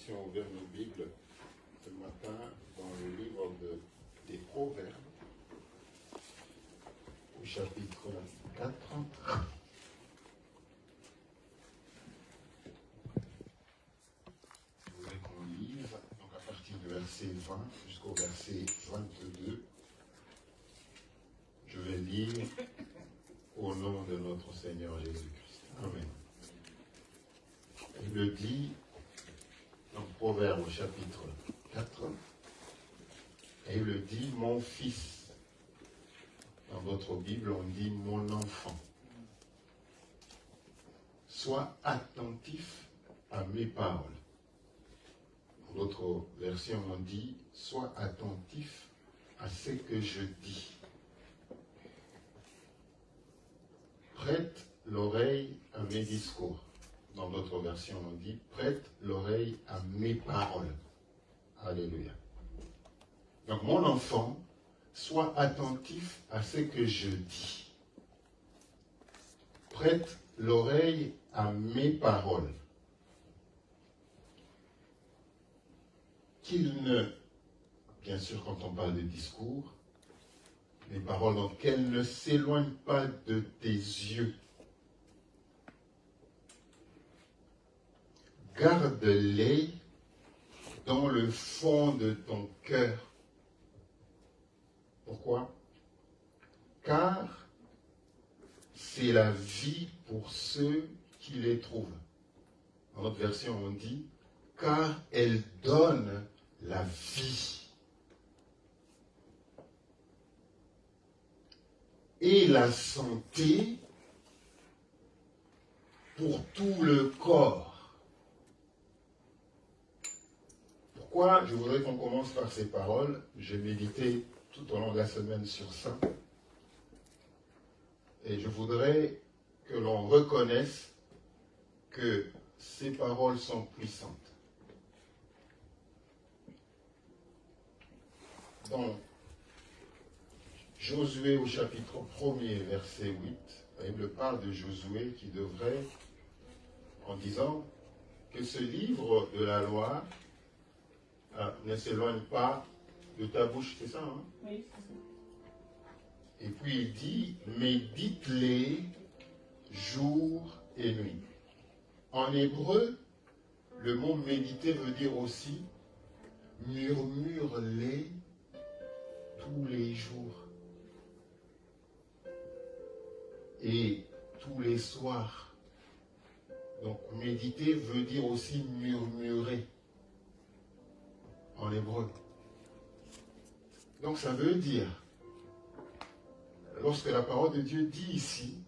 puissions ouvrir nos Bibles ce matin dans le livre des Proverbes, au chapitre 4. Je voudrais qu'on lise donc à partir du verset 20 jusqu'au verset 22. Je vais lire au nom de notre Seigneur Jésus-Christ. Amen. Il le dit dans Proverbe au chapitre 4, et il le dit, mon fils. Dans votre Bible, on dit mon enfant. Sois attentif à mes paroles. Dans d'autres versions, on dit, sois attentif à ce que je dis. Prête l'oreille à mes discours. Dans d'autres versions, on dit, prête l'oreille à mes paroles. Alléluia. Donc, mon enfant, sois attentif à ce que je dis. Prête l'oreille à mes paroles. Qu'il ne, bien sûr, quand on parle de discours, les paroles, donc qu'elles ne s'éloignent pas de tes yeux. Garde-les dans le fond de ton cœur. Pourquoi? Car c'est la vie pour ceux qui les trouvent. Dans notre version, on dit, car elle donne la vie. Et la santé pour tout le corps. Pourquoi je voudrais qu'on commence par ces paroles? J'ai médité tout au long de la semaine sur ça. Et je voudrais que l'on reconnaisse que ces paroles sont puissantes. Dans Josué au chapitre 1er, verset 8, la Bible parle de Josué qui devrait, en disant que ce livre de la loi ne s'éloigne pas de ta bouche, c'est ça, hein? Oui, c'est ça. Et puis il dit, médite-les jour et nuit. En hébreu, le mot méditer veut dire aussi murmure-les tous les jours. Et tous les soirs. Donc méditer veut dire aussi murmurer en hébreu. Donc ça veut dire, lorsque la parole de Dieu dit ici,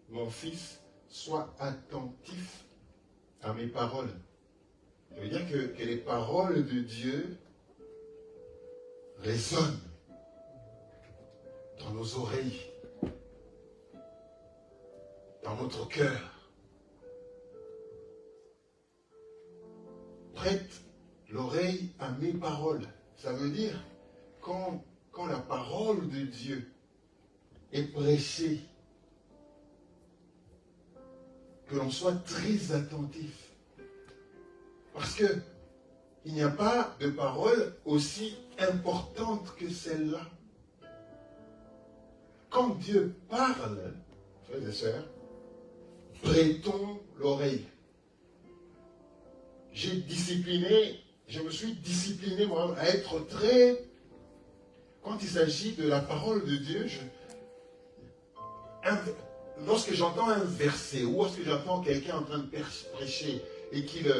mon fils, sois attentif à mes paroles. Ça veut dire que les paroles de Dieu résonnent dans nos oreilles, dans notre cœur. Prête l'oreille à mes paroles. Ça veut dire, quand la parole de Dieu est prêchée, que l'on soit très attentif. Parce que il n'y a pas de parole aussi importante que celle-là. Quand Dieu parle, frères et sœurs, prêtons l'oreille. Je me suis discipliné moi à être très... Quand il s'agit de la parole de Dieu, lorsque j'entends un verset, ou lorsque j'entends quelqu'un en train de prêcher, et qu'il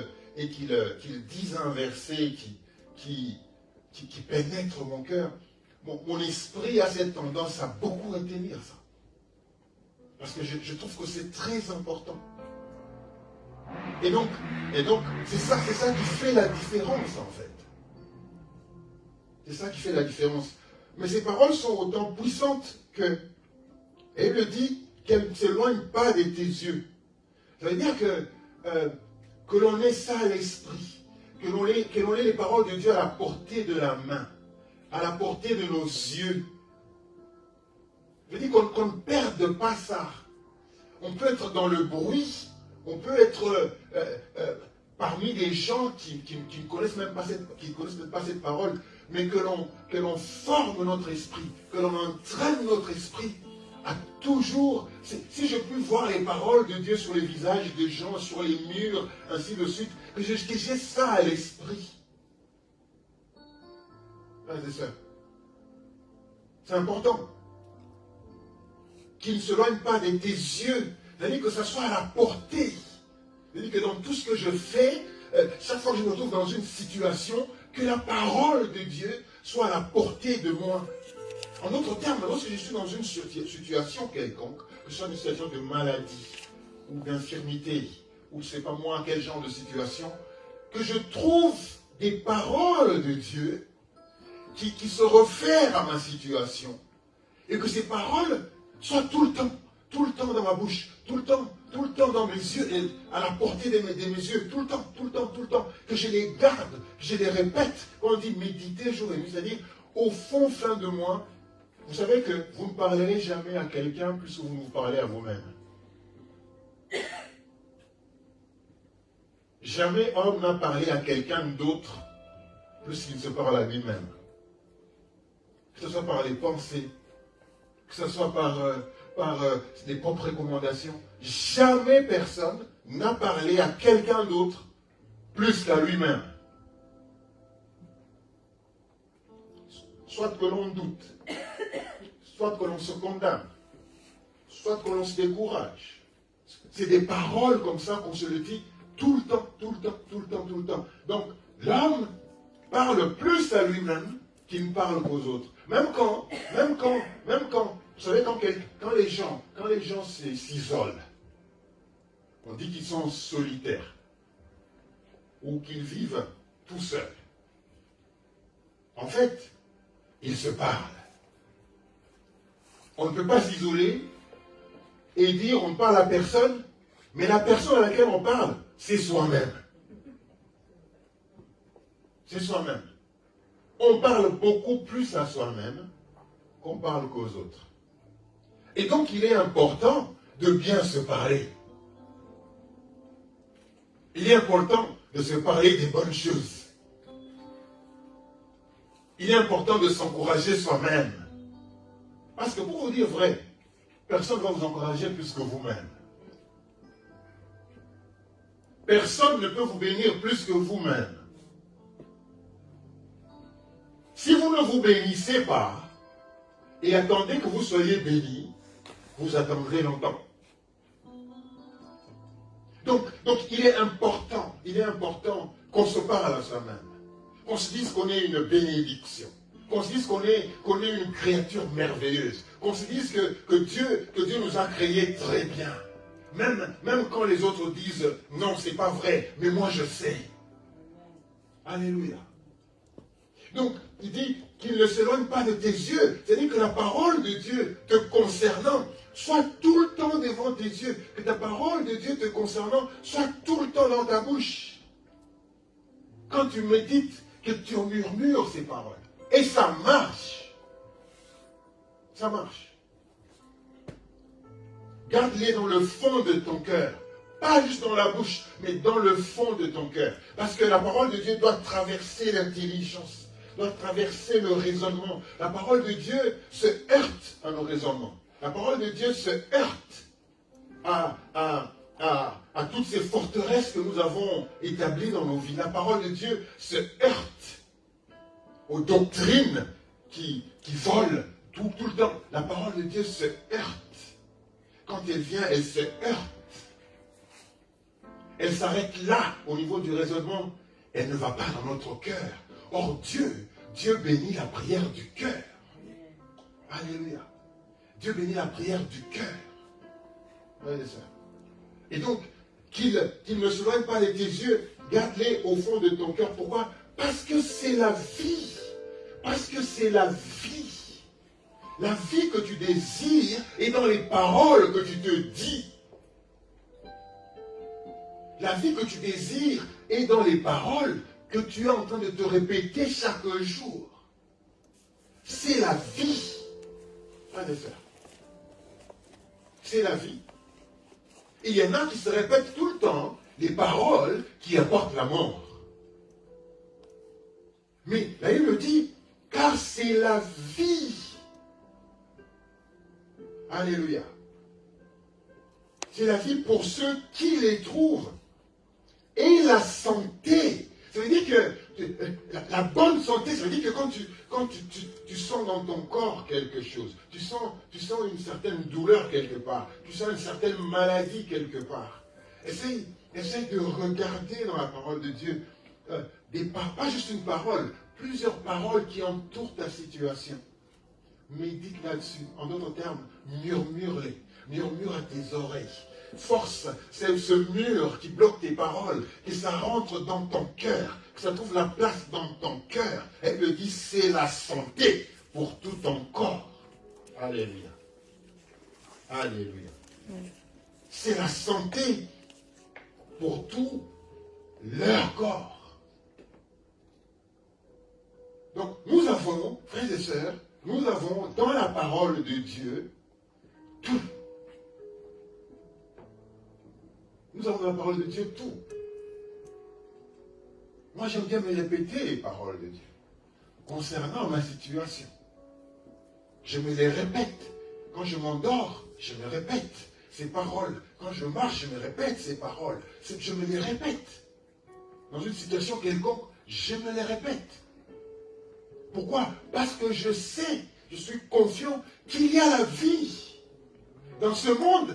dise un verset qui pénètre mon cœur, mon esprit a cette tendance à beaucoup retenir ça. Parce que je trouve que c'est très important. Et donc c'est ça qui fait la différence, en fait. C'est ça qui fait la différence. Mais ces paroles sont autant puissantes que, et il le dit, qu'elles ne s'éloignent pas de tes yeux. Ça veut dire que l'on ait ça à l'esprit, que l'on ait les paroles de Dieu à la portée de la main, à la portée de nos yeux. Je veux dire qu'on ne perde pas ça. On peut être dans le bruit, on peut être parmi des gens qui ne connaissent même pas cette parole, mais que l'on forme notre esprit, que l'on entraîne notre esprit à toujours, si je puis voir les paroles de Dieu sur les visages des gens, sur les murs, ainsi de suite, que j'ai ça à l'esprit. Frères et sœurs, c'est important. Qu'il ne s'éloigne pas de tes yeux, c'est-à-dire que ça soit à la portée. C'est-à-dire que dans tout ce que je fais, chaque fois que je me retrouve dans une situation, que la parole de Dieu soit à la portée de moi. En d'autres termes, lorsque je suis dans une situation quelconque, que ce soit une situation de maladie ou d'infirmité, ou je ne sais pas moi quel genre de situation, que je trouve des paroles de Dieu qui se réfèrent à ma situation. Et que ces paroles soient tout le temps dans ma bouche, tout le temps dans mes yeux, et à la portée de mes yeux, tout le temps, que je les garde, que je les répète. Quand on dit méditer jour et nuit, c'est-à-dire au fond de moi. Vous savez que vous ne parlerez jamais à quelqu'un plus que vous vous parlez à vous-même. Jamais homme n'a parlé à quelqu'un d'autre plus qu'il ne se parle à lui-même. Que ce soit par les pensées, que ce soit par des propres recommandations. Jamais personne n'a parlé à quelqu'un d'autre plus qu'à lui-même. Soit que l'on doute, soit que l'on se condamne, soit que l'on se décourage. C'est des paroles comme ça qu'on se le dit tout le temps. Donc, l'homme parle plus à lui-même qu'il ne parle qu'aux autres. Même quand, vous savez, quand les gens s'isolent, on dit qu'ils sont solitaires, ou qu'ils vivent tout seuls. En fait, ils se parlent. On ne peut pas s'isoler et dire on parle à personne, mais la personne à laquelle on parle, c'est soi-même. C'est soi-même. On parle beaucoup plus à soi-même qu'on parle qu'aux autres. Et donc il est important de bien se parler. Il est important de se parler des bonnes choses. Il est important de s'encourager soi-même. Parce que pour vous dire vrai, personne ne va vous encourager plus que vous-même. Personne ne peut vous bénir plus que vous-même. Si vous ne vous bénissez pas et attendez que vous soyez bénis, vous attendrez longtemps. Donc il est important qu'on se parle à soi-même. Qu'on se dise qu'on est une bénédiction. Qu'on se dise qu'on est une créature merveilleuse. Qu'on se dise que Dieu nous a créés très bien. Même quand les autres disent non, c'est pas vrai, mais moi je sais. Alléluia. Donc, il dit qu'il ne s'éloigne pas de tes yeux. C'est-à-dire que la parole de Dieu te concernant soit tout le temps devant tes yeux. Que ta parole de Dieu te concernant soit tout le temps dans ta bouche. Quand tu médites, que tu murmures ces paroles. Et ça marche. Ça marche. Garde-les dans le fond de ton cœur. Pas juste dans la bouche, mais dans le fond de ton cœur. Parce que la parole de Dieu doit traverser l'intelligence, doit traverser le raisonnement. La parole de Dieu se heurte à nos raisonnements. La parole de Dieu se heurte à toutes ces forteresses que nous avons établies dans nos vies. La parole de Dieu se heurte aux doctrines qui volent tout le temps. La parole de Dieu se heurte. Quand elle vient, elle se heurte. Elle s'arrête là, au niveau du raisonnement. Elle ne va pas dans notre cœur. Or, Dieu bénit la prière du cœur. Alléluia. Dieu bénit la prière du cœur. Et donc, qu'il ne s'éloigne pas de tes yeux, garde-les au fond de ton cœur. Pourquoi? Parce que c'est la vie. Parce que c'est la vie. La vie que tu désires est dans les paroles que tu te dis. La vie que tu désires est dans les paroles que tu es en train de te répéter chaque jour. C'est la vie. Frères et sœurs. C'est la vie. Et il y en a qui se répètent tout le temps des paroles qui apportent la mort. Mais la Bible dit, car c'est la vie. Alléluia. C'est la vie pour ceux qui les trouvent. Et la santé. Ça veut dire que la bonne santé, ça veut dire que quand tu sens dans ton corps quelque chose, tu sens une certaine douleur quelque part, tu sens une certaine maladie quelque part. Essaye de regarder dans la parole de Dieu, pas juste une parole, plusieurs paroles qui entourent ta situation. Médite là-dessus. En d'autres termes, murmure-les. Murmure à tes oreilles. Force ce mur qui bloque tes paroles, que ça rentre dans ton cœur, que ça trouve la place dans ton cœur. Elle le dit, c'est la santé pour tout ton corps. Alléluia. Alléluia. C'est la santé pour tout leur corps. Donc, nous avons, frères et sœurs, nous avons dans la parole de Dieu tout. Nous avons dans la parole de Dieu tout. Moi, j'aime bien me répéter les paroles de Dieu concernant ma situation. Je me les répète. Quand je m'endors, je me répète ces paroles. Quand je marche, je me répète ces paroles. Je me les répète. Dans une situation quelconque, je me les répète. Pourquoi? Parce que je sais, je suis confiant qu'il y a la vie. Dans ce monde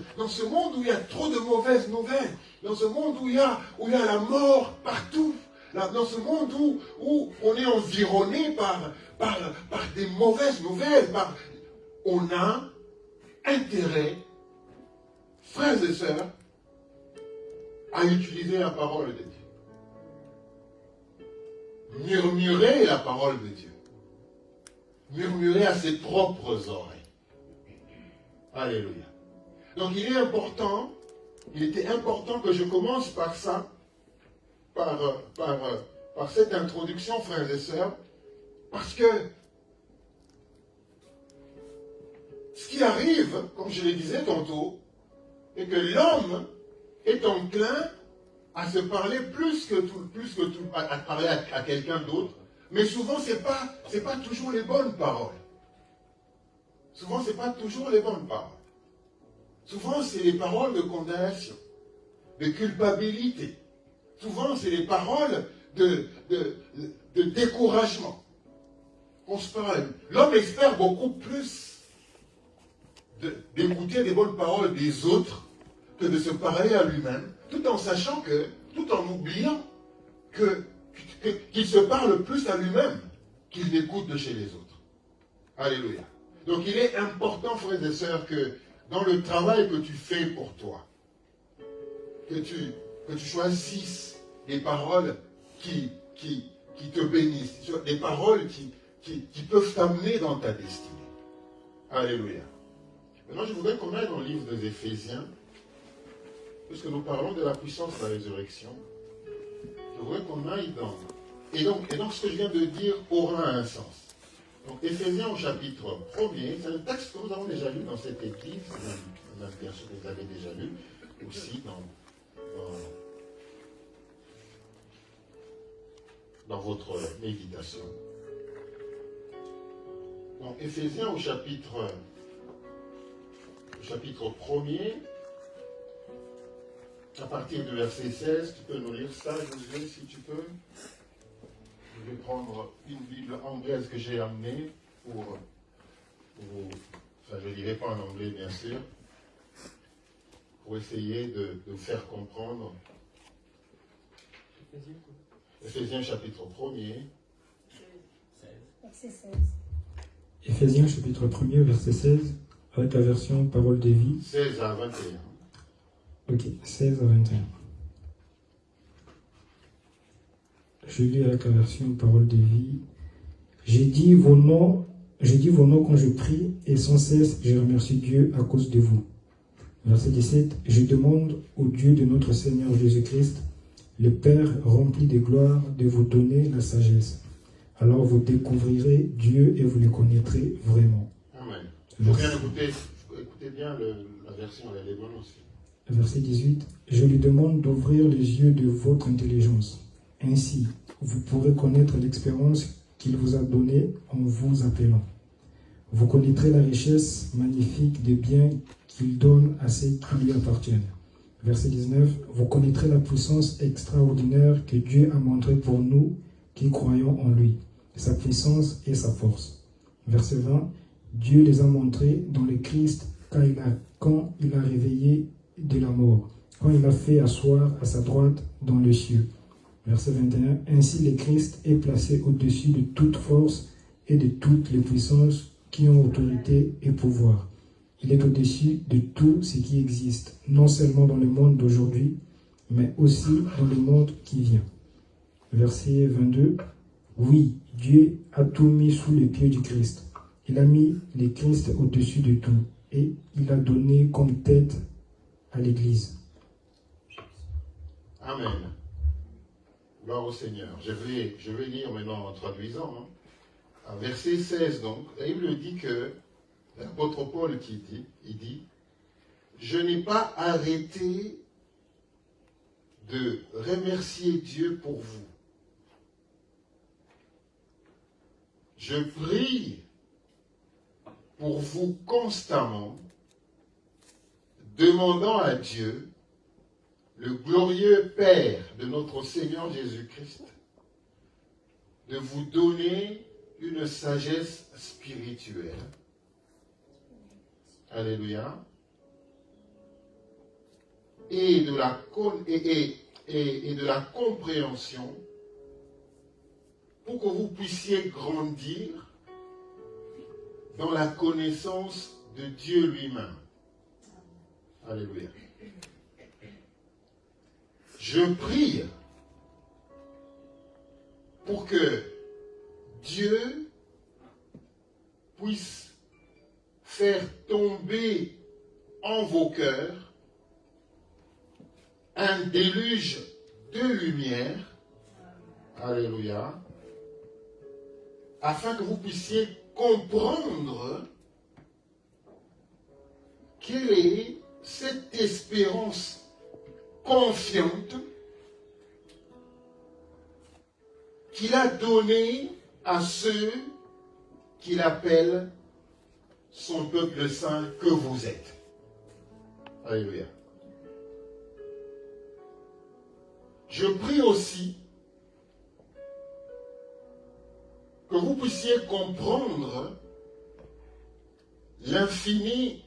où il y a trop de mauvaises nouvelles, dans ce monde où il y a la mort partout, dans ce monde où on est environné par des mauvaises nouvelles, on a intérêt, frères et sœurs, à utiliser la parole de Dieu. Murmurer la parole de Dieu. Murmurer à ses propres oreilles. Alléluia. Donc il était important que je commence par ça, par cette introduction, frères et sœurs, parce que ce qui arrive, comme je le disais tantôt, est que l'homme est enclin à se parler plus que tout, à parler à quelqu'un d'autre, mais souvent c'est pas toujours les bonnes paroles. Souvent c'est pas toujours les bonnes paroles. Souvent, c'est les paroles de condamnation, de culpabilité. Souvent, c'est les paroles de découragement. On se parle. L'homme espère beaucoup plus d'écouter des bonnes paroles des autres que de se parler à lui-même, tout en sachant tout en oubliant qu'il se parle plus à lui-même qu'il n'écoute de chez les autres. Alléluia. Donc, il est important, frères et sœurs, que dans le travail que tu fais pour toi, que tu choisisses des paroles qui te bénissent, des paroles qui peuvent t'amener dans ta destinée. Alléluia. Maintenant, je voudrais qu'on aille dans le livre des Éphésiens, puisque nous parlons de la puissance de la résurrection. Je voudrais qu'on aille dans... Et donc, ce que je viens de dire aura un sens. Donc, Éphésiens au chapitre 1er, c'est un texte que nous avons déjà lu dans cette église, bien sûr que vous avez déjà lu, aussi dans votre méditation. Donc, Éphésiens au chapitre 1er, à partir du verset 16, tu peux nous lire ça, Josué, si tu peux. Je vais prendre une Bible anglaise que j'ai amenée pour vous, enfin je ne dirai pas en anglais bien sûr, pour essayer de vous faire comprendre. Éphésiens chapitre 1er. Verset 16. Éphésiens chapitre 1er, verset 16, avec la version Parole de vie. 16 à 21. Ok, 16 à 21. Je lis avec la version Parole de vie. J'ai dit vos noms quand je prie, et sans cesse je remercie Dieu à cause de vous. Verset 17. Je demande au Dieu de notre Seigneur Jésus-Christ, le Père rempli de gloire, de vous donner la sagesse. Alors vous découvrirez Dieu et vous le connaîtrez vraiment. Amen. Il faut bien écouter bien la version, elle est bonne aussi. Verset 18. Je lui demande d'ouvrir les yeux de votre intelligence. Ainsi, vous pourrez connaître l'expérience qu'il vous a donnée en vous appelant. Vous connaîtrez la richesse magnifique des biens qu'il donne à ceux qui lui appartiennent. Verset 19. Vous connaîtrez la puissance extraordinaire que Dieu a montrée pour nous qui croyons en lui, sa puissance et sa force. Verset 20. Dieu les a montrés dans le Christ quand il a réveillé de la mort, quand il a fait asseoir à sa droite dans les cieux. Verset 21. Ainsi le Christ est placé au-dessus de toute force et de toutes les puissances qui ont autorité et pouvoir. Il est au-dessus de tout ce qui existe, non seulement dans le monde d'aujourd'hui, mais aussi dans le monde qui vient. Verset 22. Oui, Dieu a tout mis sous les pieds du Christ. Il a mis le Christ au-dessus de tout et il a donné comme tête à l'Église. Amen. Gloire au Seigneur. Je vais lire maintenant en traduisant. Verset 16 donc, la Bible dit que l'apôtre Paul il dit, je n'ai pas arrêté de remercier Dieu pour vous. Je prie pour vous constamment, demandant à Dieu, le glorieux Père de notre Seigneur Jésus-Christ, de vous donner une sagesse spirituelle. Alléluia. Et de la compréhension pour que vous puissiez grandir dans la connaissance de Dieu lui-même. Alléluia. Je prie pour que Dieu puisse faire tomber en vos cœurs un déluge de lumière, alléluia, afin que vous puissiez comprendre quelle est cette espérance confiante qu'il a donnée à ceux qu'il appelle son peuple saint que vous êtes. Alléluia. Je prie aussi que vous puissiez comprendre l'infinie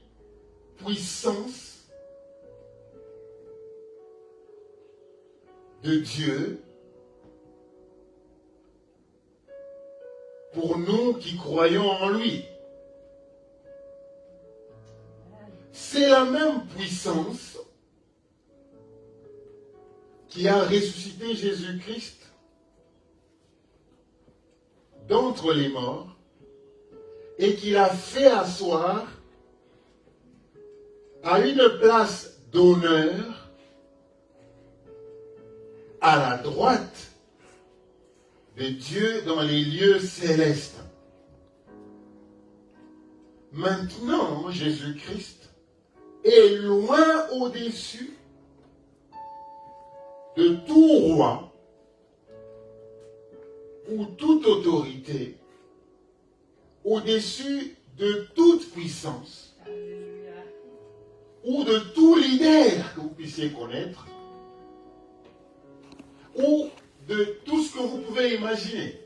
puissance de Dieu pour nous qui croyons en lui. C'est la même puissance qui a ressuscité Jésus-Christ d'entre les morts et qui l'a fait asseoir à une place d'honneur à la droite de Dieu dans les lieux célestes. Maintenant, Jésus-Christ est loin au-dessus de tout roi ou toute autorité, au-dessus de toute puissance, ou de tout leader que vous puissiez connaître, ou de tout ce que vous pouvez imaginer.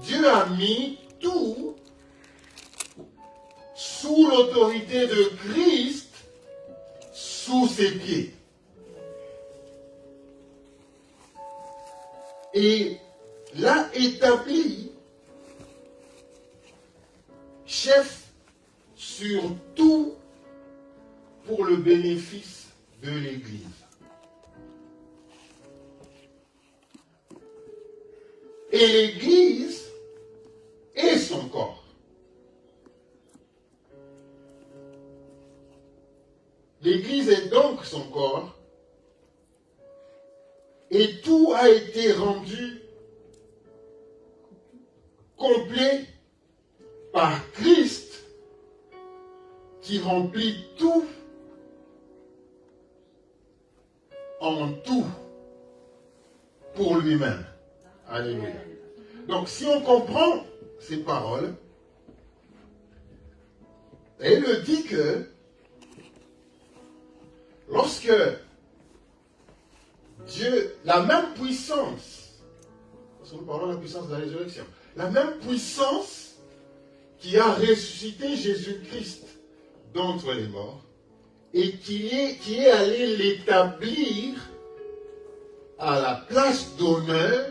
Dieu a mis tout sous l'autorité de Christ, sous ses pieds. Et l'a établi chef sur tout pour le bénéfice de l'Église. Et l'Église est son corps. L'Église est donc son corps. Et tout a été rendu complet par Christ, qui remplit tout en tout pour lui-même. Alléluia. Donc, si on comprend ces paroles, elle le dit que lorsque Dieu, la même puissance, parce que nous parlons de la puissance de la résurrection, la même puissance qui a ressuscité Jésus-Christ d'entre les morts et qui est allé l'établir à la place d'honneur,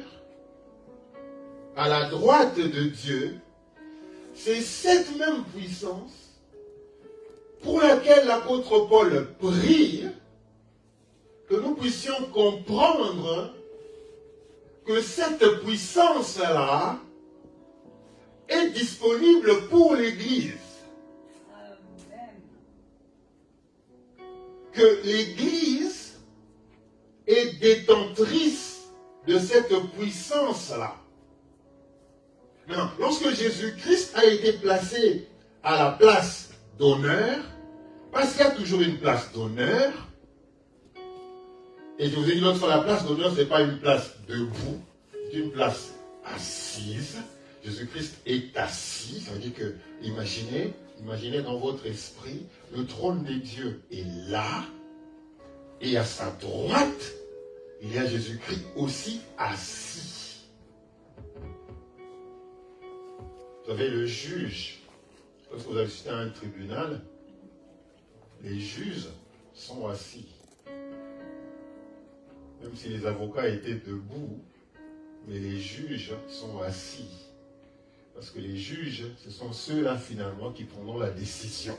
à la droite de Dieu, c'est cette même puissance pour laquelle l'apôtre Paul prie que nous puissions comprendre que cette puissance-là est disponible pour l'Église. Que l'Église est détentrice de cette puissance-là. Maintenant, lorsque Jésus-Christ a été placé à la place d'honneur, parce qu'il y a toujours une place d'honneur, et je vous ai dit l'autre fois, la place d'honneur, ce n'est pas une place debout, c'est une place assise. Jésus-Christ est assis, ça veut dire que, imaginez dans votre esprit, le trône de Dieu est là, et à sa droite, il y a Jésus-Christ aussi assis. Vous savez, le juge, lorsque vous assistez à un tribunal, les juges sont assis. Même si les avocats étaient debout, mais les juges sont assis. Parce que les juges, ce sont ceux-là finalement qui prendront la décision.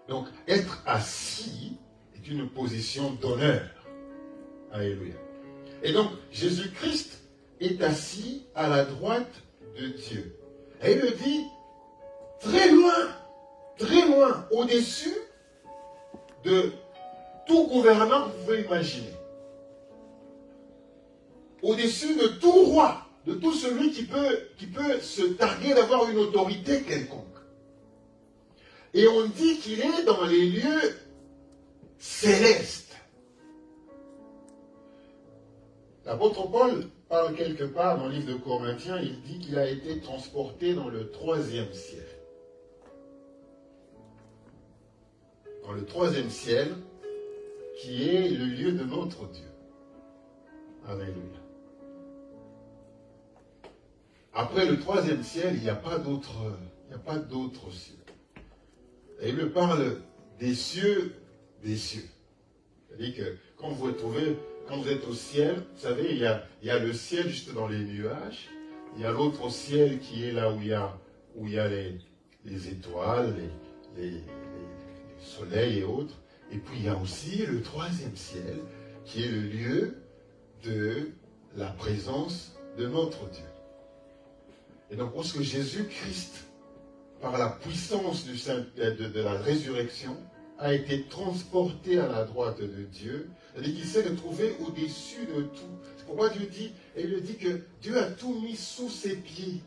Donc, être assis est une position d'honneur. Alléluia. Et donc, Jésus-Christ est assis à la droite de Dieu. Et il le dit très loin, au-dessus de tout gouvernant que vous pouvez imaginer. Au-dessus de tout roi, de tout celui qui peut se targuer d'avoir une autorité quelconque. Et on dit qu'il est dans les lieux célestes. L'apôtre Paul parle quelque part dans le livre de Corinthiens, il dit qu'il a été transporté dans le 3e ciel. Dans le 3e ciel, qui est le lieu de notre Dieu. Alléluia. Après le 3e ciel, il n'y a pas d'autre cieux. Et il me parle des cieux des cieux. C'est-à-dire que quand vous êtes au ciel, vous savez, il y a le ciel juste dans les nuages, il y a l'autre ciel qui est là où il y a les étoiles, les soleils et autres. Et puis il y a aussi le 3e ciel, qui est le lieu de la présence de notre Dieu. Et donc, lorsque Jésus-Christ, par la puissance de la résurrection, a été transporté à la droite de Dieu, c'est-à-dire qu'il s'est retrouvé au-dessus de tout. C'est pourquoi Dieu dit, et il dit que Dieu a tout mis sous ses pieds,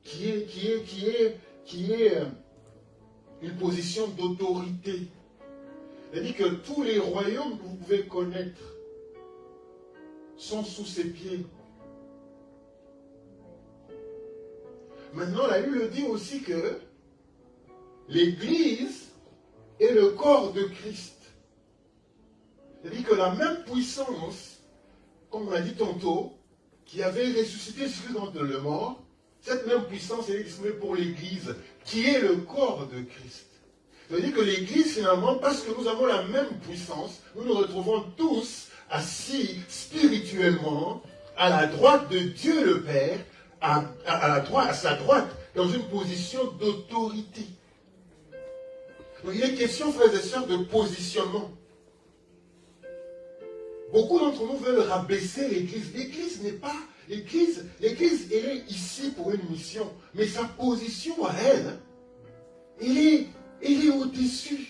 qui est une position d'autorité. C'est-à-dire que tous les royaumes que vous pouvez connaître sont sous ses pieds. Maintenant, la Bible dit aussi que l'Église est le corps de Christ. C'est-à-dire que la même puissance, comme on l'a dit tantôt, qui avait ressuscité Jésus d'entre les morts, cette même puissance est disponible pour l'Église, qui est le corps de Christ. C'est-à-dire que l'Église, finalement, parce que nous avons la même puissance, nous nous retrouvons tous assis spirituellement à la droite de Dieu le Père, à sa droite, dans une position d'autorité. Donc il est question, frères et sœurs, de positionnement. Beaucoup d'entre nous veulent rabaisser l'Église. L'Église n'est pas... L'Église, elle est ici pour une mission. Mais sa position à elle, elle est au-dessus.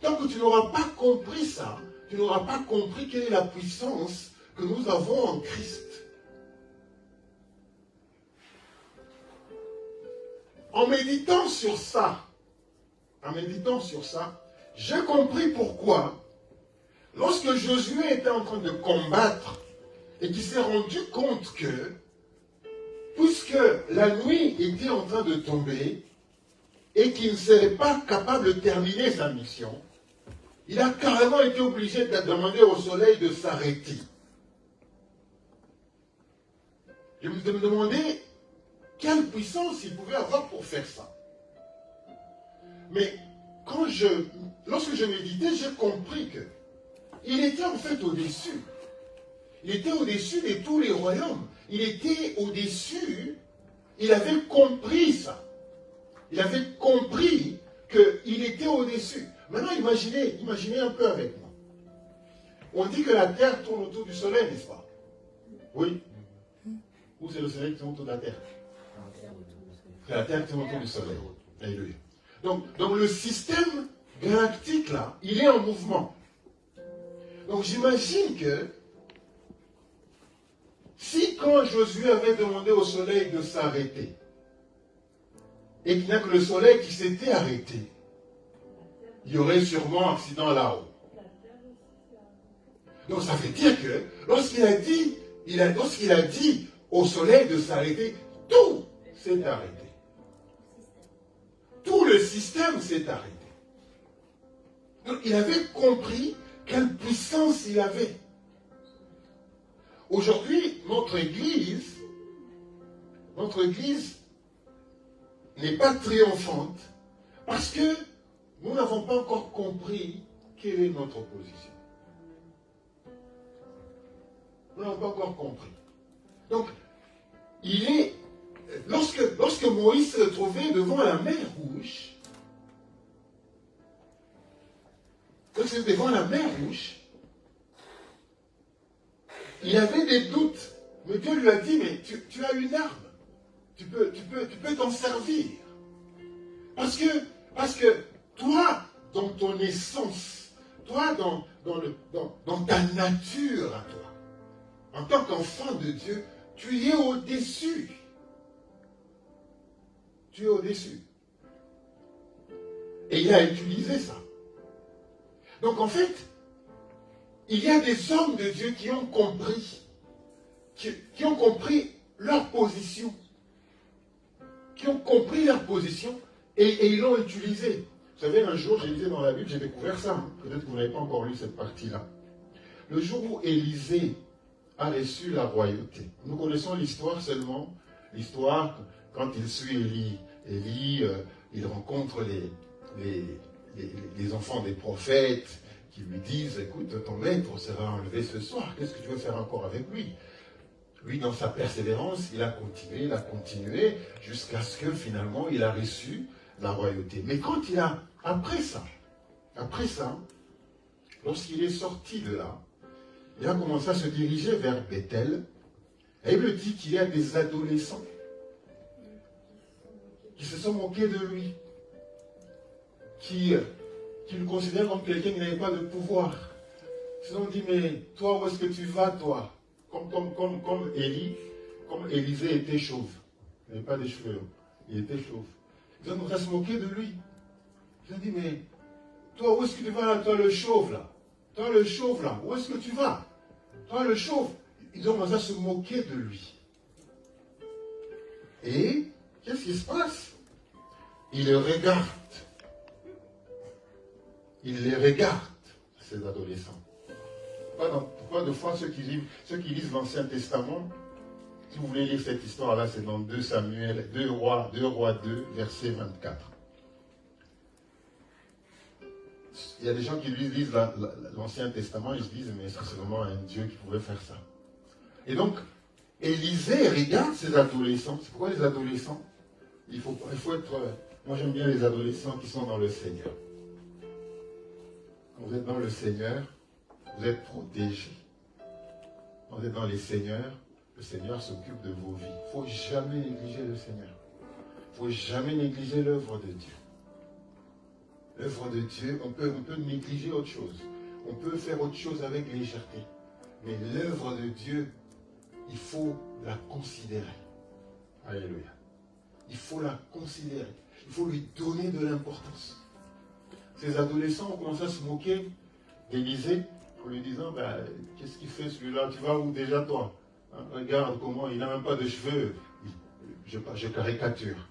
Tant que tu n'auras pas compris ça, tu n'auras pas compris quelle est la puissance que nous avons en Christ. en méditant sur ça, j'ai compris pourquoi, lorsque Josué était en train de combattre et qu'il s'est rendu compte que, puisque la nuit était en train de tomber et qu'il ne serait pas capable de terminer sa mission, il a carrément été obligé de demander au soleil de s'arrêter. Je me demandais quelle puissance il pouvait avoir pour faire ça. Mais lorsque je méditais, j'ai compris que il était en fait au-dessus. Il était au-dessus de tous les royaumes. Il était au-dessus. Il avait compris ça. Il avait compris qu'il était au-dessus. Maintenant, imaginez un peu avec moi. On dit que la terre tourne autour du soleil, n'est-ce pas? Oui. Ou c'est le soleil qui tourne autour de la terre? C'est la terre qui tourne autour du soleil. Alléluia. Donc le système galactique là, il est en mouvement. Donc j'imagine que si quand Josué avait demandé au soleil de s'arrêter, et qu'il n'y a que le soleil qui s'était arrêté, il y aurait sûrement un accident là-haut. Donc ça veut dire que lorsqu'il a dit au soleil de s'arrêter, tout s'est arrêté. Tout le système s'est arrêté. Donc il avait compris quelle puissance il avait. Aujourd'hui, notre Église n'est pas triomphante parce que nous n'avons pas encore compris quelle est notre position. Nous n'avons pas encore compris. Donc, lorsque Moïse se trouvait devant la mer Rouge, il avait des doutes. Mais Dieu lui a dit, mais tu as une arme. Tu peux t'en servir. Parce que toi, dans ton essence, toi, dans ta nature à toi, en tant qu'enfant de Dieu, tu es au-dessus. Tu es au-dessus. Et il a utilisé ça. Donc en fait, il y a des hommes de Dieu qui ont compris, qui ont compris leur position. Qui ont compris leur position et ils l'ont utilisé. Vous savez, un jour, j'ai lu dans la Bible, j'ai découvert ça. Peut-être que vous n'avez pas encore lu cette partie-là. Le jour où Élisée a reçu la royauté. Nous connaissons l'histoire seulement. L'histoire, quand il suit Élie, il rencontre les enfants des prophètes qui lui disent, écoute, ton maître sera enlevé ce soir. Qu'est-ce que tu veux faire encore avec lui? Lui, dans sa persévérance, il a continué, jusqu'à ce que finalement, il a reçu la royauté. Mais quand après ça, lorsqu'il est sorti de là, il a commencé à se diriger vers Bethel. Et il me dit qu'il y a des adolescents qui se sont moqués de lui, qui le considèrent comme quelqu'un qui n'avait pas de pouvoir. Ils se sont dit, mais toi, où est-ce que tu vas, toi? Comme Élisée était chauve. Il n'avait pas de cheveux. Il était chauve. Ils ont commencé à se moquer de lui. Ils ont dit, mais toi, où est-ce que tu vas là? Toi, le chauve là. Toi, le chauve là. Où est-ce que tu vas? Toi, le chauve. Ils ont commencé à se moquer de lui. Et qu'est-ce qui se passe? Il les regarde. Il les regarde, ces adolescents. Pourquoi de fois ceux qui lisent l'Ancien Testament, si vous voulez lire cette histoire-là, c'est dans 2 Rois 2, verset 24. Il y a des gens qui lisent l'Ancien Testament, ils se disent, mais est-ce que c'est vraiment un Dieu qui pouvait faire ça? Et donc, Élisée regarde ces adolescents. C'est pourquoi les adolescents, il faut être... Moi j'aime bien les adolescents qui sont dans le Seigneur. Quand vous êtes dans le Seigneur, vous êtes protégés. Quand vous êtes dans les Seigneurs, le Seigneur s'occupe de vos vies. Il ne faut jamais négliger le Seigneur. Il ne faut jamais négliger l'œuvre de Dieu. L'œuvre de Dieu, on peut négliger autre chose. On peut faire autre chose avec légèreté. Mais l'œuvre de Dieu, il faut la considérer. Alléluia. il faut la considérer. Il faut lui donner de l'importance. Ces adolescents ont commencé à se moquer d'Élisée en lui disant, qu'est-ce qu'il fait celui-là? Tu vas où déjà toi? Hein, regarde comment, il n'a même pas de cheveux. Je caricature.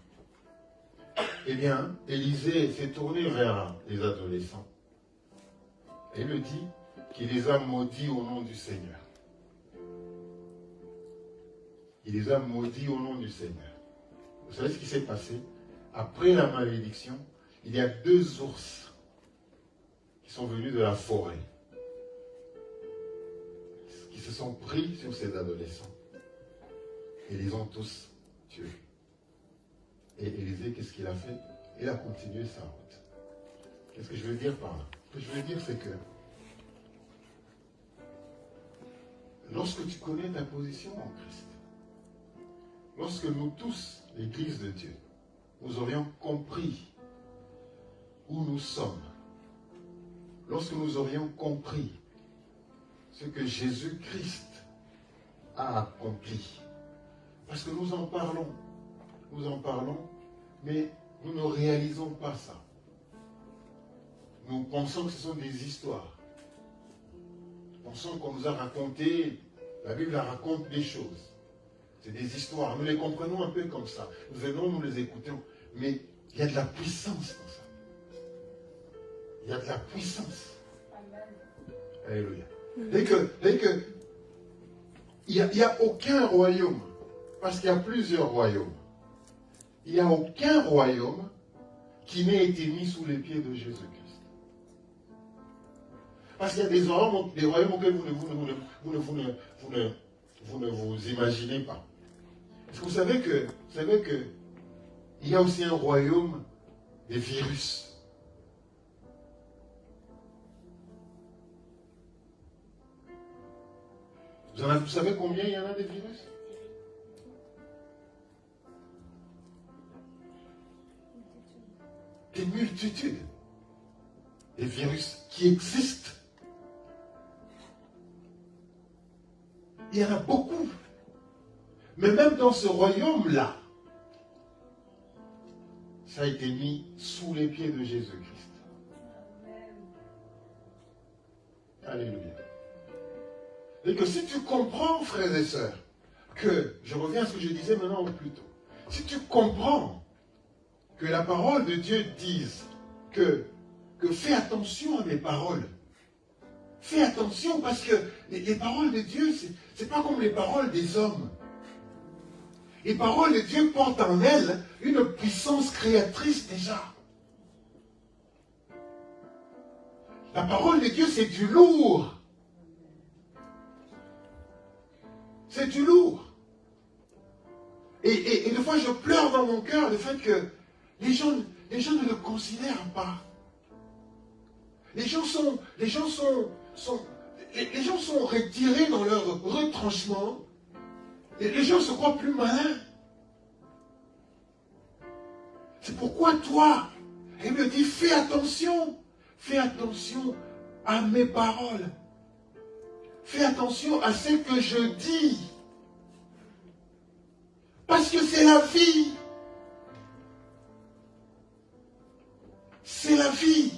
Eh bien, Élisée s'est tourné vers les adolescents. Et il dit qu'il les a maudits au nom du Seigneur. Il les a maudits au nom du Seigneur. Vous savez ce qui s'est passé? Après la malédiction, il y a 2 ours qui sont venus de la forêt, qui se sont pris sur ces adolescents. Et les ont tous tués. Et Élisée, qu'est-ce qu'il a fait? Il a continué sa route. Qu'est-ce que je veux dire par là? Ce que je veux dire, c'est que lorsque tu connais ta position en Christ, lorsque nous tous, l'Église de Dieu, nous aurions compris où nous sommes, lorsque nous aurions compris ce que Jésus-Christ a accompli, parce que nous en parlons, mais nous ne réalisons pas ça. Nous pensons que ce sont des histoires. Nous pensons qu'on nous a raconté, la Bible raconte des choses. C'est des histoires. Nous les comprenons un peu comme ça. Nous venons, nous les écoutons. Mais il y a de la puissance dans ça. Il y a de la puissance. Alléluia. Il n'y a aucun royaume, parce qu'il y a plusieurs royaumes. Il n'y a aucun royaume qui n'ait été mis sous les pieds de Jésus-Christ. Parce qu'il y a des royaumes auxquels vous ne vous imaginez pas. Est-ce que vous savez que il y a aussi un royaume des virus? Vous savez combien il y en a des virus? Des multitudes. Des virus qui existent. Il y en a beaucoup. Mais même dans ce royaume-là, ça a été mis sous les pieds de Jésus-Christ. Alléluia. Et que si tu comprends, frères et sœurs, que, je reviens à ce que je disais maintenant plus tôt, si tu comprends que la parole de Dieu dise que fais attention à mes paroles, fais attention parce que les paroles de Dieu, c'est pas comme les paroles des hommes. Les paroles de Dieu portent en elles une puissance créatrice déjà. La parole de Dieu, c'est du lourd. C'est du lourd. Et des fois, je pleure dans mon cœur le fait que les gens ne le considèrent pas. Les gens sont retirés dans leur retranchement. Et les gens se croient plus malins. C'est pourquoi toi, il me dit, fais attention à mes paroles. Fais attention à ce que je dis. Parce que c'est la vie. C'est la vie.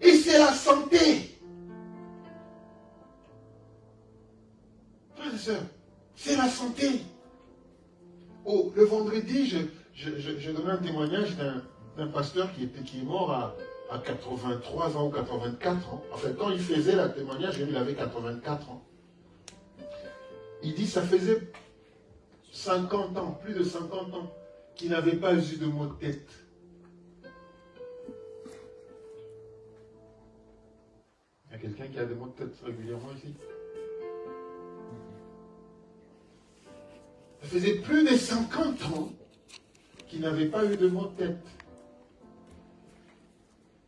Et c'est la santé. Frères et sœurs, c'est la santé. Oh, le vendredi, je donnais un témoignage d'un pasteur qui est mort à 83 ans ou 84 ans. En fait, quand il faisait le témoignage, il avait 84 ans. Il dit ça faisait 50 ans, plus de 50 ans, qu'il n'avait pas eu de maux de tête. Il y a quelqu'un qui a des maux de tête régulièrement ici? Ça faisait plus de 50 ans qu'il n'avait pas eu de maux de tête.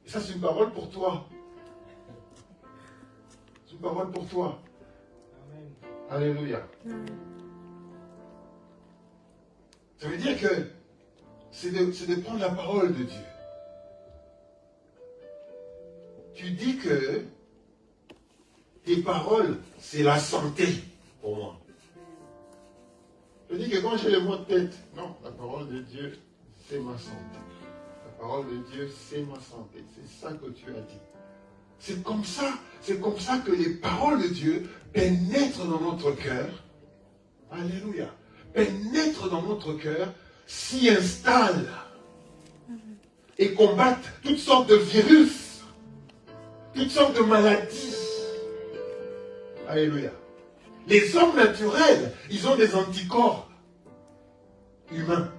Et ça, c'est une parole pour toi. C'est une parole pour toi. Amen. Alléluia. Ça veut dire que c'est de prendre la parole de Dieu. Tu dis que tes paroles, c'est la santé pour moi. Je dis que quand j'ai le mot de tête, non, la parole de Dieu, c'est ma santé. La parole de Dieu, c'est ma santé. C'est ça que tu as dit. C'est comme ça que les paroles de Dieu pénètrent dans notre cœur. Alléluia. Pénètrent dans notre cœur, s'y installent et combattent toutes sortes de virus, toutes sortes de maladies. Alléluia. Les hommes naturels, ils ont des anticorps humains.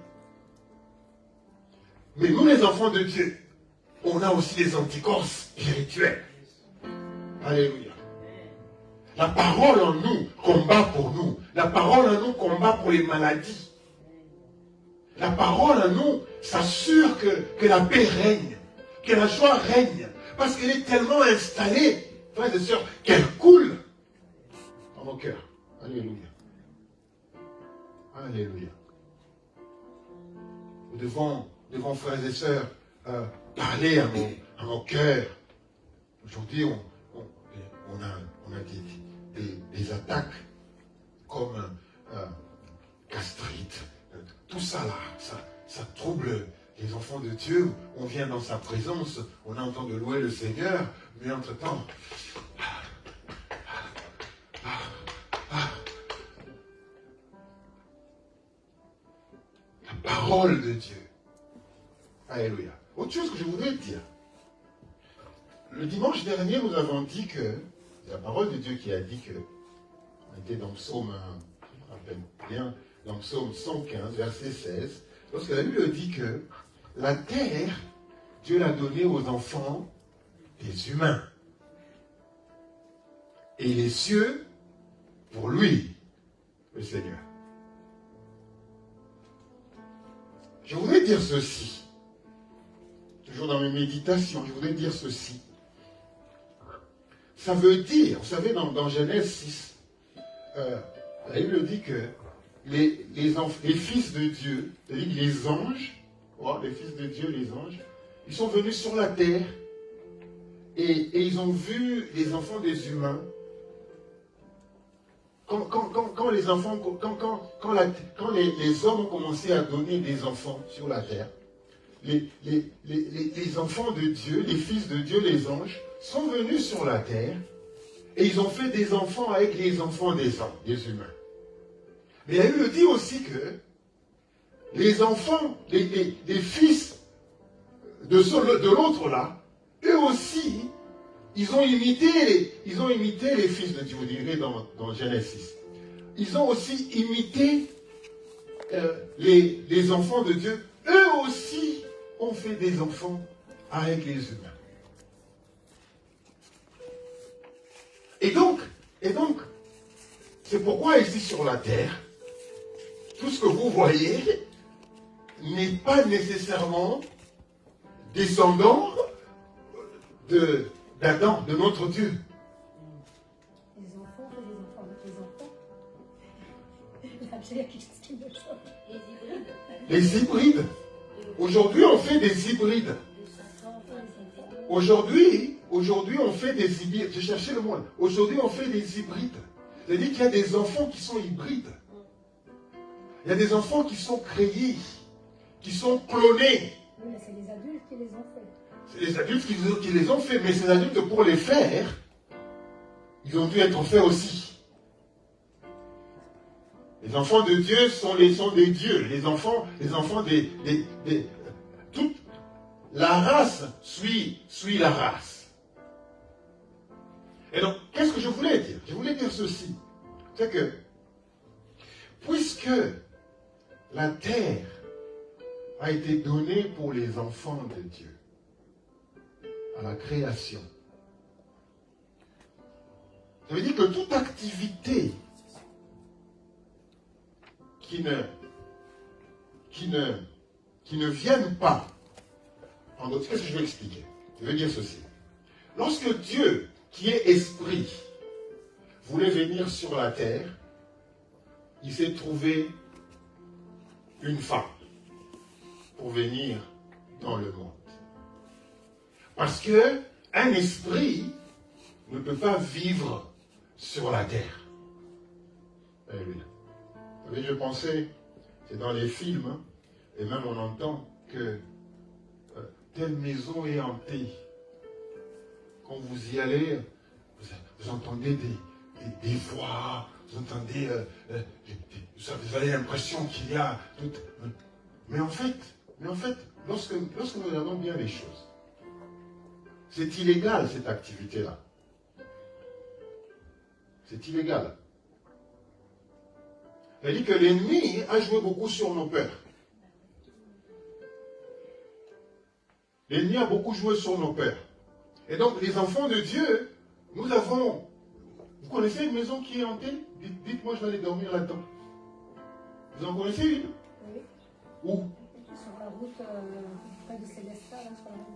Mais nous, les enfants de Dieu, on a aussi des anticorps spirituels. Alléluia. La parole en nous combat pour nous. La parole en nous combat pour les maladies. La parole en nous s'assure que la paix règne, que la joie règne. Parce qu'elle est tellement installée, frères et sœurs, qu'elle coule dans nos cœurs. Alléluia. Alléluia. Nous devons, frères et sœurs, parler à nos cœurs. Aujourd'hui, on a des attaques comme gastrite. Tout ça là, ça trouble les enfants de Dieu. On vient dans sa présence, on a entendu louer le Seigneur, mais entre-temps, la parole de Dieu. Alléluia. Autre chose que je voudrais dire. Le dimanche dernier, nous avons dit que, c'est la parole de Dieu qui a dit que, on était dans le psaume, je me rappelle bien, dans le psaume 115, verset 16, lorsque la Bible dit que la terre, Dieu l'a donnée aux enfants des humains. Et les cieux, pour lui, le Seigneur. Je voudrais dire ceci. Toujours dans mes méditations, je voudrais dire ceci. Ça veut dire, vous savez, dans Genèse 6, la Bible dit que les fils de Dieu, c'est-à-dire les anges, les fils de Dieu, les anges, ils sont venus sur la terre et ils ont vu les enfants des humains. Quand les enfants, quand les hommes ont commencé à donner des enfants sur la terre, les enfants de Dieu, les fils de Dieu, les anges, sont venus sur la terre et ils ont fait des enfants avec les enfants des hommes, des humains. Mais la Bible dit aussi que les enfants, les fils de l'autre là, eux aussi, ils ont imité les fils de Dieu, vous direz dans Genèse 6. Ils ont aussi imité les enfants de Dieu. Eux aussi ont fait des enfants avec les humains. Et donc, c'est pourquoi ici sur la terre, tout ce que vous voyez n'est pas nécessairement descendant d'Adam, de notre Dieu. Les enfants, les enfants. Il y a quelque chose qui me choque. Les hybrides. Aujourd'hui, on fait des hybrides. Aujourd'hui, on fait des hybrides. J'ai cherché le mot. Aujourd'hui, on fait des hybrides. C'est-à-dire qu'il y a des enfants qui sont hybrides. Il y a des enfants qui sont créés, qui sont clonés. Oui, mais c'est les adultes qui les ont fait. C'est les adultes qui les ont fait, mais ces adultes, pour les faire, ils ont dû être faits aussi. Les enfants de Dieu sont des dieux. Les enfants toute la race suit la race. Et donc, qu'est-ce que je voulais dire? Je voulais dire ceci. C'est que, puisque la terre a été donnée pour les enfants de Dieu, à la création, ça veut dire que toute activité qui ne vienne pas en d'autres. Qu'est-ce que je vais expliquer? Je vais dire ceci. Lorsque Dieu, qui est esprit, voulait venir sur la terre, il s'est trouvé une femme pour venir dans le monde. Parce que un esprit ne peut pas vivre sur la terre. Alléluia. Mais je pensais, c'est dans les films, hein, et même on entend que telle maison est hantée. Quand vous y allez, vous entendez des voix, vous entendez, vous avez l'impression qu'il y a tout. Mais en fait, lorsque nous regardons bien les choses, c'est illégal cette activité-là. C'est illégal. C'est-à-dire que l'ennemi a joué beaucoup sur nos peurs. L'ennemi a beaucoup joué sur nos peurs. Et donc, les enfants de Dieu, nous avons... Vous connaissez une maison qui est hantée? Dites-moi, je vais aller dormir là-dedans. Vous en connaissez une? Oui. Où? Sur la route près de Célestat.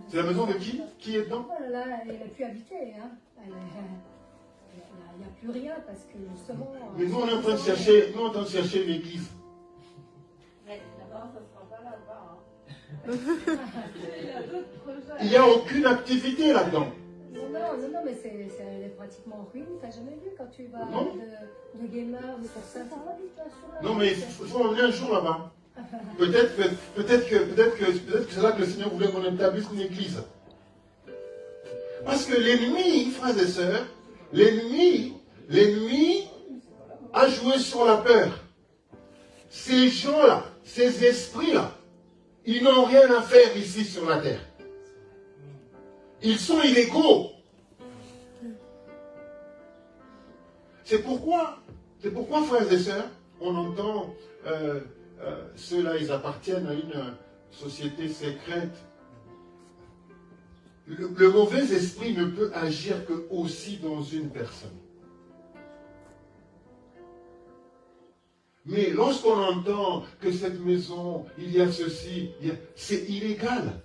C'est la maison de qui? Qui est dedans? Oh là, elle n'est plus habitée. Hein. Il n'y a plus rien parce que justement... Mais nous, on est en train de chercher une église. Mais d'abord, ça ne sera pas là-bas. Hein. Il n'y a aucune activité là-dedans. Non, mais elle est pratiquement ruine. Tu n'as jamais vu quand tu vas de Guémard ou sur ça? Non, mais il faut emmener un jour là-bas. Peut-être que c'est là que le Seigneur voulait qu'on établisse une église. Parce que l'ennemi, frères et sœurs, l'ennemi a joué sur la peur. Ces gens-là, ces esprits-là, ils n'ont rien à faire ici sur la terre. Ils sont illégaux. C'est pourquoi, frères et sœurs, on entend ceux-là, ils appartiennent à une société secrète. Le mauvais esprit ne peut agir que aussi dans une personne. Mais lorsqu'on entend que cette maison, il y a ceci, c'est illégal.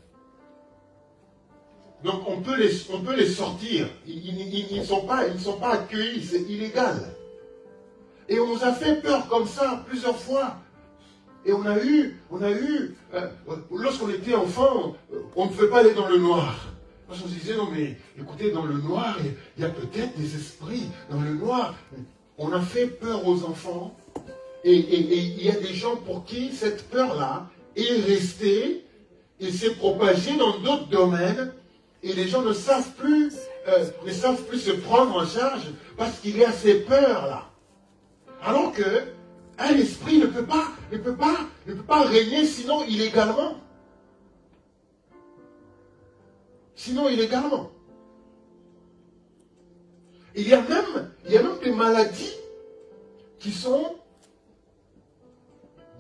Donc on peut les sortir. Ils ne sont pas accueillis, c'est illégal. Et on nous a fait peur comme ça plusieurs fois. Et on a eu lorsqu'on était enfant, on ne pouvait pas aller dans le noir. Parce qu'on se disait, non mais écoutez, dans le noir, il y a peut-être des esprits dans le noir. On a fait peur aux enfants. Et il y a des gens pour qui cette peur-là est restée et s'est propagée dans d'autres domaines. Et les gens ne savent plus se prendre en charge parce qu'il y a ces peurs-là. Alors que un esprit ne peut pas régner sinon illégalement. Sinon illégalement. Il y a même des maladies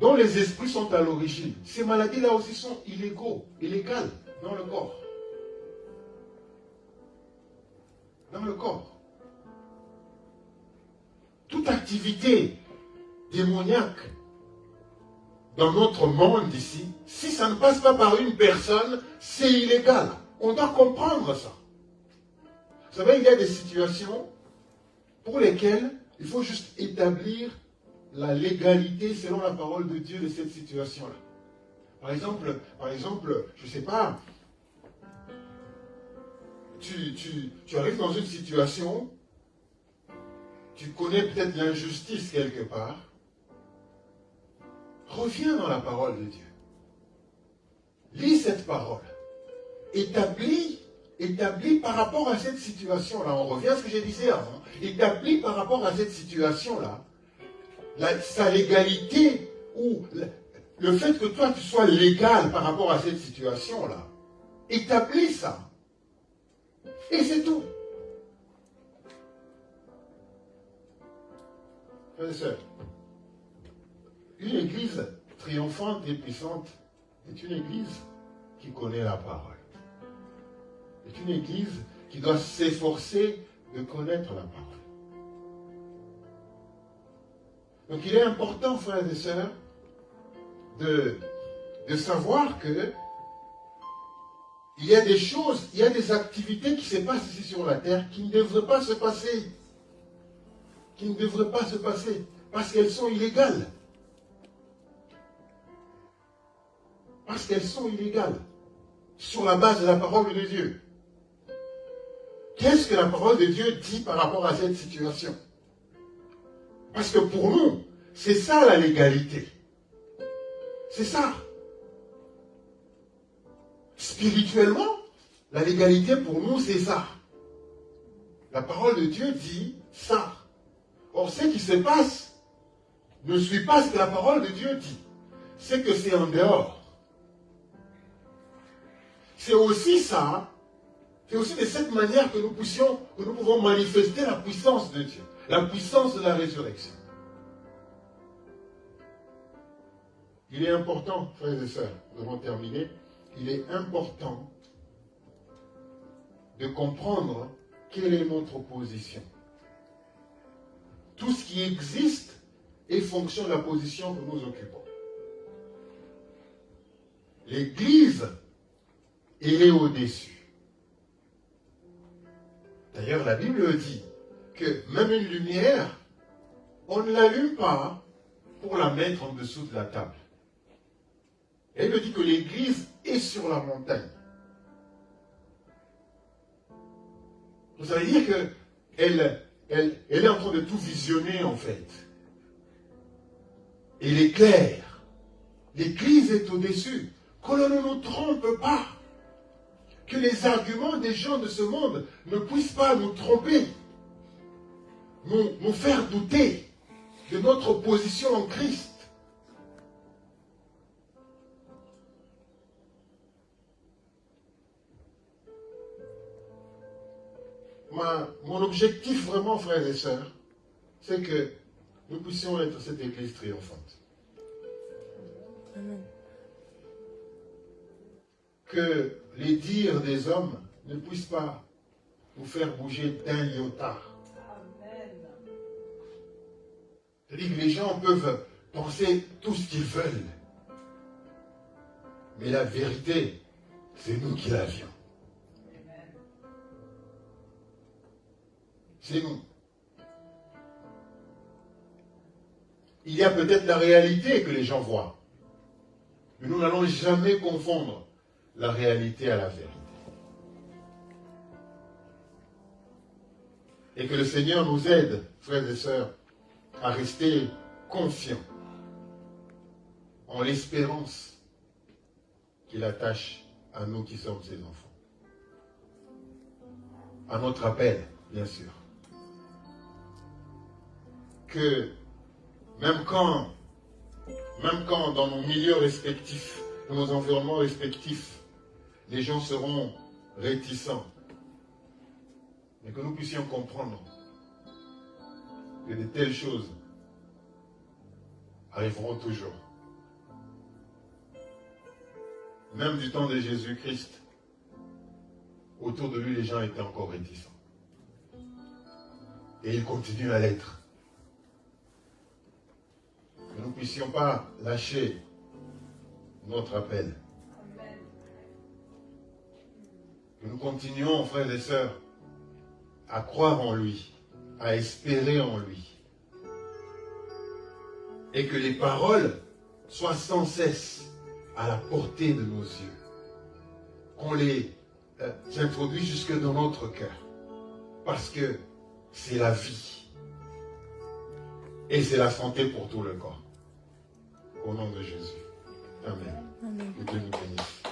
dont les esprits sont à l'origine. Ces maladies-là aussi sont illégales dans le corps. Dans le corps. Toute activité démoniaque dans notre monde ici, si ça ne passe pas par une personne, c'est illégal. On doit comprendre ça. Vous savez, il y a des situations pour lesquelles il faut juste établir la légalité selon la parole de Dieu de cette situation-là. Par exemple, je ne sais pas, tu arrives dans une situation, tu connais peut-être l'injustice quelque part, reviens dans la parole de Dieu. Lis cette parole. Établis par rapport à cette situation-là. On revient à ce que je disais avant. Établis par rapport à cette situation-là. Sa légalité ou le fait que toi tu sois légal par rapport à cette situation-là. Établis ça. Et c'est tout. Frères et sœurs, une église triomphante et puissante est une église qui connaît la parole. C'est une église qui doit s'efforcer de connaître la parole. Donc il est important, frères et sœurs, de savoir que il y a des choses, il y a des activités qui se passent ici sur la terre qui ne devraient pas se passer. Qui ne devraient pas se passer parce qu'elles sont illégales. Parce qu'elles sont illégales. Sur la base de la parole de Dieu. Qu'est-ce que la parole de Dieu dit par rapport à cette situation? Parce que pour nous, C'est ça la légalité. C'est ça. Spirituellement, la légalité pour nous, c'est ça. La parole de Dieu dit ça. Or, ce qui se passe ne suit pas ce que la parole de Dieu dit. C'est que c'est en dehors. C'est aussi ça. C'est aussi de cette manière que nous pouvons manifester la puissance de Dieu. La puissance de la résurrection. Il est important, frères et sœurs, nous allons terminer. Il est important de comprendre quelle est notre position. Tout ce qui existe est fonction de la position que nous occupons. L'Église, elle est au-dessus. D'ailleurs, la Bible dit que même une lumière, on ne l'allume pas pour la mettre en dessous de la table. Elle dit que l'Église est sur la montagne. Ça veut dire qu'elle est en train de tout visionner en fait. Elle est claire. L'Église est au-dessus. Que l'on ne nous trompe pas. Que les arguments des gens de ce monde ne puissent pas nous tromper. Nous faire douter de notre position en Christ. Mon objectif vraiment, frères et sœurs, c'est que nous puissions être cette Église triomphante. Amen. Que les dires des hommes ne puissent pas nous faire bouger d'un iota. Amen. C'est-à-dire que les gens peuvent penser tout ce qu'ils veulent. Mais la vérité, c'est nous qui l'avions. C'est nous. Il y a peut-être la réalité que les gens voient. Mais nous n'allons jamais confondre la réalité à la vérité. Et que le Seigneur nous aide, frères et sœurs, à rester confiants en l'espérance qu'il attache à nous qui sommes ses enfants. À notre appel, bien sûr. Que même quand dans nos milieux respectifs, dans nos environnements respectifs, les gens seront réticents, mais que nous puissions comprendre que de telles choses arriveront toujours. Même du temps de Jésus-Christ, autour de lui, les gens étaient encore réticents. Et ils continuent à l'être. Que nous ne puissions pas lâcher notre appel. Amen. Que nous continuions, frères et sœurs, à croire en lui, à espérer en lui. Et que les paroles soient sans cesse à la portée de nos yeux. Qu'on les introduise jusque dans notre cœur. Parce que c'est la vie. Et c'est la santé pour tout le corps. Au nom de Jésus. Amen. Amen. Que Dieu nous bénisse.